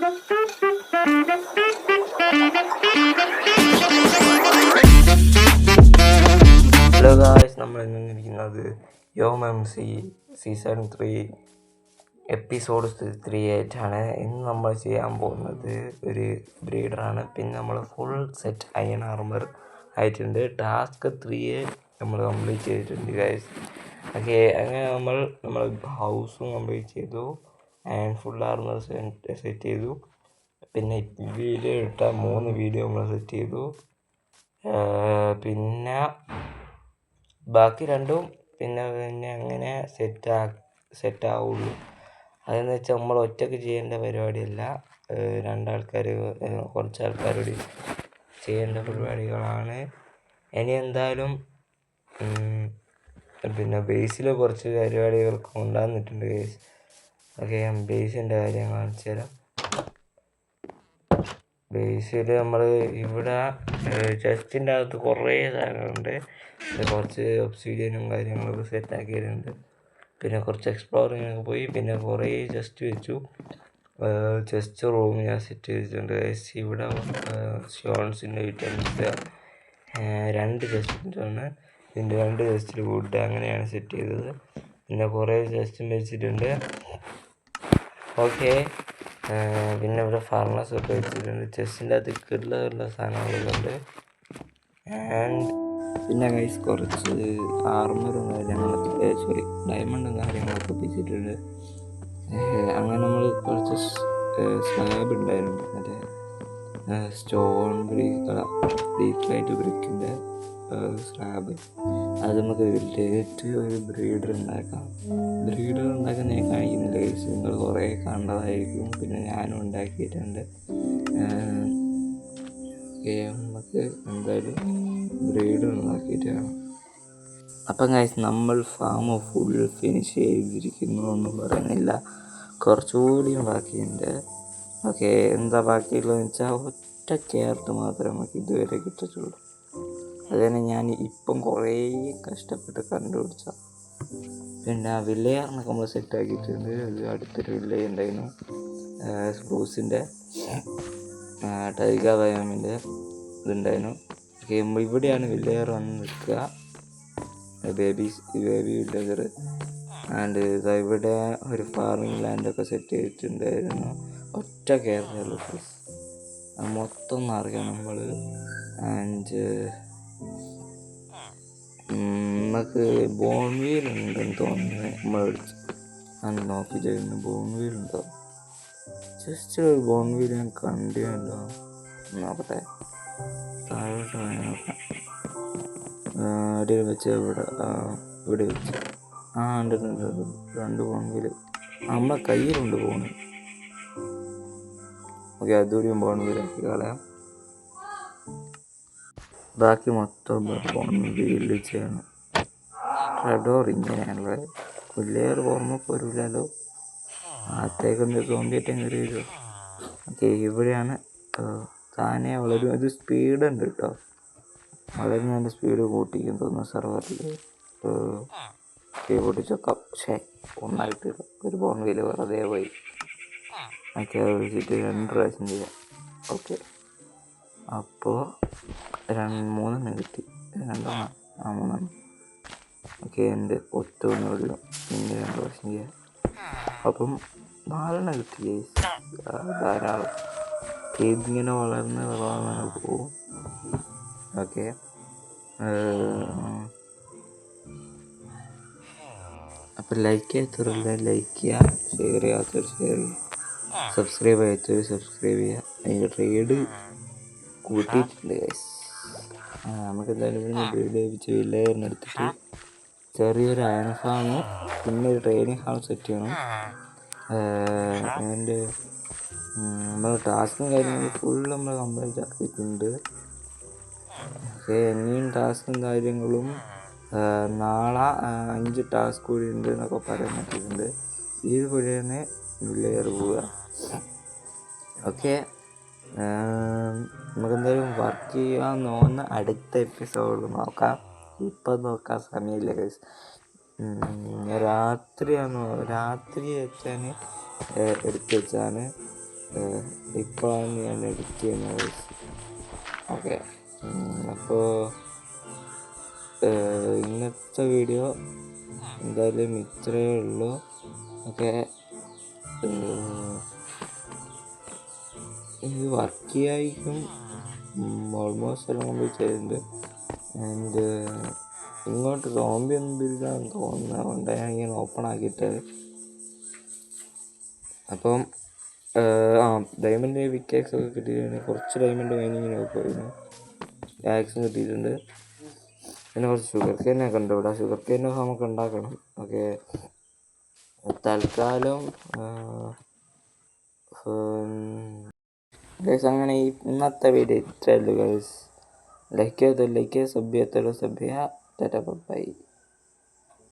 Hello guys, നമ്മൾ ഇന്നിരിക്കുന്നത് YOMMC season 3 episode 3 ആയിട്ടാണ്. ഇന്ന് നമ്മൾ ചെയ്യാൻ പോകുന്നത് ഒരു ബ്രീഡറാണ്. പിന്നെ നമ്മൾ ഫുൾ സെറ്റ് അയൺ ആർമർ ആയിട്ടുണ്ട്. ടാസ്ക് 3 നമ്മൾ കംപ്ലീറ്റ് ചെയ്തിട്ടുണ്ട് ഗായ്സ്. ഓക്കെ, അങ്ങനെ നമ്മൾ ഹൗസും കംപ്ലീറ്റ് ചെയ്തു. ആൻഡ് ഫുൾ ആർമർ സെറ്റ് ചെയ്തു. പിന്നെ വീഡിയോ ഇട്ട 3 വീഡിയോ നമ്മൾ സെറ്റ് ചെയ്തു. പിന്നെ ബാക്കി രണ്ടും പിന്നെ അങ്ങനെ സെറ്റാവുള്ളൂ. അതെന്ന് വെച്ചാൽ നമ്മൾ ഒറ്റയ്ക്ക് ചെയ്യേണ്ട പരിപാടിയല്ല, കുറച്ച് ആൾക്കാരോട് ചെയ്യേണ്ട പരിപാടികളാണ്. ഇനി എന്തായാലും പിന്നെ ബേസിൽ കുറച്ച് പരിപാടികൾക്ക് കൊണ്ടുവന്നിട്ടുണ്ട് ഗൈസ്. ഓക്കെ, ഞാൻ ബേസിൻ്റെ കാര്യം കാണിച്ചു തരാം. ബേസിൽ നമ്മൾ ഇവിടെ ചെസ്റ്റിൻ്റെ അകത്ത് കുറേ സാധനങ്ങളുണ്ട്. കുറച്ച് ഒബ്സിഡിയനും കാര്യങ്ങളൊക്കെ സെറ്റാക്കിയിട്ടുണ്ട്. പിന്നെ കുറച്ച് എക്സ്പ്ലോറിങ്ങൊക്കെ പോയി. പിന്നെ കുറേ ചെസ്റ്റ് വെച്ചു. ചെസ്റ്റ് റൂം ഞാൻ സെറ്റ് ചെയ്തിട്ടുണ്ട്. ഇവിടെ സ്റ്റോൺസിൻ്റെ ഐറ്റംസ് 2 ചെസ്റ്റാണ്. ഇതിൻ്റെ 2 ചെസ്റ്റിൽ വുഡ് അങ്ങനെയാണ് സെറ്റ് ചെയ്തത്. പിന്നെ കുറേ ചെസ്റ്റും വെച്ചിട്ടുണ്ട്. ഓക്കെ, പിന്നെ ഇവിടെ ഫർണസ് ഒക്കെ വെച്ചിട്ടുണ്ട്. ചെസ്റ്റിൻ്റെ അകത്ത് കിട്ടുള്ള സാധനങ്ങളൊക്കെ ഉണ്ട്. ആൻഡ് പിന്നെ ഗൈസ് കുറച്ച് ആർമറും കാര്യങ്ങളൊക്കെ ഡയമണ്ടും കാര്യങ്ങളൊക്കെ ഒപ്പിച്ചിട്ടുണ്ട്. അങ്ങനെ നമ്മൾ കുറച്ച് സ്ലാബ് ഉണ്ടായിരുന്നു, മറ്റേ സ്റ്റോൺ ഡീപ്പായിട്ട് ബ്രിക്കിൻ്റെ സ്ലാബ്. അത് നമുക്ക് വില്ലേജ് ഒരു ബ്രീഡർ ഉണ്ടാക്കാം. ബ്രീഡർ ഉണ്ടാക്കാൻ ഞാൻ കാണിക്കുന്നില്ല ഗൈസ്, നിങ്ങൾ കുറേ കണ്ടതായിരിക്കും. പിന്നെ ഞാനും ഉണ്ടാക്കിയിട്ടുണ്ട്. നമുക്ക് എന്തായാലും ബ്രീഡർ ഉണ്ടാക്കിയിട്ട് വേണം. അപ്പം ഗൈസ്, നമ്മൾ ഫാം ഫുൾ ഫിനിഷ് ചെയ്തിരിക്കുന്നു ഒന്നും പറയുന്നില്ല, കുറച്ചുകൂടി ബാക്കിയുണ്ട്. ഓക്കെ, എന്താ ബാക്കിയുള്ളതെന്ന് വെച്ചാൽ ഒറ്റ ക്യാരറ്റ് മാത്രമേ നമുക്ക് ഇതുവരെ കിട്ടിയിട്ടുള്ളൂ. അത് തന്നെ ഞാൻ ഇപ്പം കുറേ കഷ്ടപ്പെട്ട് കണ്ടുപിടിച്ച. പിന്നെ വില്ലേജറിനൊക്കെ നമ്മൾ സെറ്റാക്കിയിട്ടുണ്ട്. അത് അടുത്തൊരു വില്ലേജ് ഉണ്ടായിരുന്നു, സ്പ്രൂസിൻ്റെ ടൈഗർ വയോമിൻ്റെ ഇതുണ്ടായിരുന്നു. ഓക്കെ, ഇവിടെയാണ് വില്ലേജർ വന്ന് നിൽക്കുക, ബേബി വില്ലേജർ. ആൻഡ് ഇവിടെ ഒരു ഫാർമിംഗ് ലാൻഡൊക്കെ സെറ്റ് ചെയ്തിട്ടുണ്ടായിരുന്നു. ഒറ്റ കയറുള്ളൂ, അത് മൊത്തം അറിയാം നമ്മൾ. ആൻഡ് നമുക്ക് ബോൺവീൽ ഉണ്ടെന്ന് തോന്നുന്നത് നമ്മൾ നോക്കിയിട്ടായിരുന്നു. ബോൺവീൽ ഉണ്ടോ? ജസ്റ്റ് ഒരു ബോൺവീൽ ഞാൻ കണ്ടിട്ടുണ്ടോ നോക്കട്ടെ. താഴോട്ട് നോക്കാം. എവിടെയും വെച്ച് ഇവിടെ വെച്ച് ഉണ്ട് 2 ബോൺവീൽ നമ്മളെ കയ്യിലുണ്ട് പോണ്. ഓക്കെ, അതുകൂടിയും ബോൺവീലാക്കി കളയാം. ബാക്കി മൊത്തം ബോൺവീൽ ചെയ്യണം. ട്രെഡോർ ഇങ്ങനെയാണുള്ളത്. പുല്ലേർ ഓർമ്മ പോരില്ലല്ലോ, അകത്തേക്കൊന്ന് തോണ്ടിയിട്ട് എങ്ങനെ വരുമോ. ഓക്കെ, ഇവിടെയാണ് താനെ വളരും. ഇത് സ്പീഡുണ്ട് കേട്ടോ, വളരെ നല്ല സ്പീഡ് കൂട്ടിക്കും തോന്നുന്നു സെർവറിൽ. പൊട്ടിച്ചൊക്കാം. പക്ഷേ ഒന്നായിട്ട് ഒരു ബോൺവീൽ വെറുതെ പോയി. ഓക്കെ, അത് വെച്ചിട്ട് 2 പ്രാവശ്യം ചെയ്യാം. ഓക്കെ, അപ്പോൾ 3 കിട്ടി. 3. ഓക്കെ, എൻ്റെ ഒറ്റൊന്നുള്ളൂ. പിന്നെ 2 പ്രാവശ്യം ചെയ്യാം. അപ്പം 4 കിട്ടി. ധാരാളം. ഇതിങ്ങനെ വളർന്ന് പോകും. ഓക്കെ, അപ്പം ലൈക്ക് ചെയ്യാത്തവരല്ല ലൈക്ക് ചെയ്യുക, ഷെയർ ചെയ്യാത്തവർ ഷെയർ ചെയ്യുക, സബ്സ്ക്രൈബ് ചെയ്യാത്തവർ സബ്സ്ക്രൈബ് ചെയ്യുക. അതിൻ്റെ ട്രേഡ് കൂട്ടിയിട്ടുണ്ട് ഗൈസ്. നമുക്ക് എന്തായാലും ഇവിടുന്ന് ബ്രീഡ് ലഭിച്ച് വില്ലേജറിനെടുത്തിട്ട് ചെറിയൊരു അയൺ ഫാമും പിന്നെ ഒരു ട്രെയിനിങ് ഹാൾ സെറ്റ് ചെയ്യണം. അതിൻ്റെ നമ്മൾ ടാസ്കും കാര്യങ്ങളും ഫുൾ നമ്മൾ കംപ്ലീറ്റ് ആക്കിയിട്ടുണ്ട്. പക്ഷേ ഇനിയും ടാസ്കും കാര്യങ്ങളും നാളെ 5 ടാസ്ക് കൂടി ഉണ്ട് എന്നൊക്കെ പറയാൻ പറ്റിയിട്ടുണ്ട്. ഈ വഴിയാണ് വില്ലേജർ പോവുക. ഓക്കെ, നമുക്കെന്തായാലും വർക്ക് ചെയ്യാൻ തോന്നുന്ന അടുത്ത എപ്പിസോഡ് നോക്കാം. ഇപ്പം നോക്കാൻ സമയമില്ല ഗൈസ്. രാത്രി വെച്ചാണ് എടുത്ത് വെച്ചാണ്. ഇപ്പോഴാണ് ഞാൻ എഡിറ്റ് ചെയ്യുന്നത്. ഓക്കെ, അപ്പോൾ ഇന്നത്തെ വീഡിയോ എന്തായാലും ഇത്രയേ ഉള്ളൂ. ഓക്കെ, ഇത് വർക്ക് ചെയ്യായിരിക്കും, ഓൾമോസ്റ്റ് എല്ലാം കംപ്ലീറ്റ് ചെയ്തിട്ടുണ്ട്. ആൻഡ് ഇങ്ങോട്ട് സോംബി ഒന്നും ബിൽഡാണെന്ന് തോന്നുന്നത്, അതുകൊണ്ട് ഞാൻ ഇങ്ങനെ ഓപ്പൺ ആക്കിയിട്ടത്. അപ്പം ഡയമണ്ട് വിക്കാക്സ് ഒക്കെ കിട്ടിയിട്ടുണ്ട്. കുറച്ച് ഡയമണ്ട് മൈനിങ്ങിനൊക്കെ പോയിരുന്നു, ആക്സും കിട്ടിയിട്ടുണ്ട്. പിന്നെ കുറച്ച് ഷുഗർ കെയിനൊക്കെ ഉണ്ട് ഇവിടെ. ഷുഗർ കെയിനൊക്കെ നമുക്ക് ഉണ്ടാക്കണം. ഓക്കെ, തൽക്കാലം ഗൈസ് അങ്ങനെ ഈ ഇന്നത്തെ വീഡിയോ ഇത്രയേ ഉള്ളൂ ഗൈസ്. ലൈക്ക് ചെയ്തോ ലൈക്ക് ചെയ്യുക, സബ് ചെയ്യാത്തോ സബ് ചെയ്യുക. Tata bye.